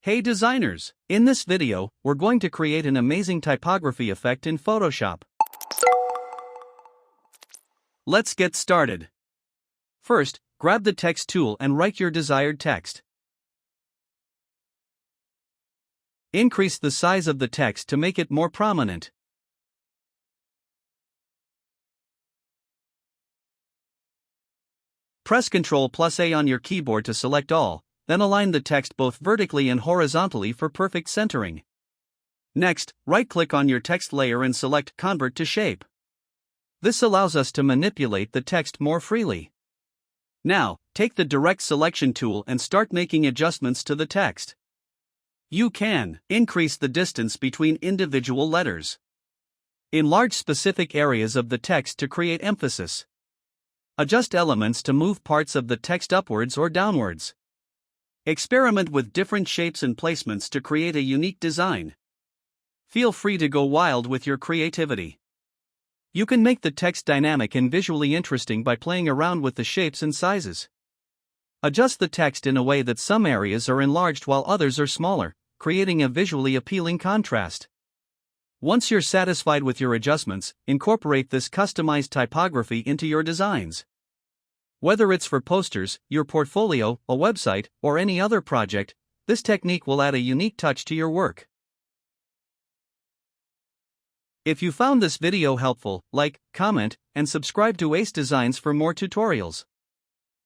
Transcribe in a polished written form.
Hey designers! In this video, we're going to create an amazing typography effect in Photoshop. Let's get started. First, grab the text tool and write your desired text. Increase the size of the text to make it more prominent. Press Ctrl+A on your keyboard to select all, then align the text both vertically and horizontally for perfect centering. Next, right-click on your text layer and select Convert to Shape. This allows us to manipulate the text more freely. Now, take the Direct Selection tool and start making adjustments to the text. You can increase the distance between individual letters. Enlarge specific areas of the text to create emphasis. Adjust elements to move parts of the text upwards or downwards. Experiment with different shapes and placements to create a unique design. Feel free to go wild with your creativity. You can make the text dynamic and visually interesting by playing around with the shapes and sizes. Adjust the text in a way that some areas are enlarged while others are smaller, creating a visually appealing contrast. Once you're satisfied with your adjustments, incorporate this customized typography into your designs. Whether it's for posters, your portfolio, a website, or any other project, this technique will add a unique touch to your work. If you found this video helpful, like, comment, and subscribe to Ace Designs for more tutorials.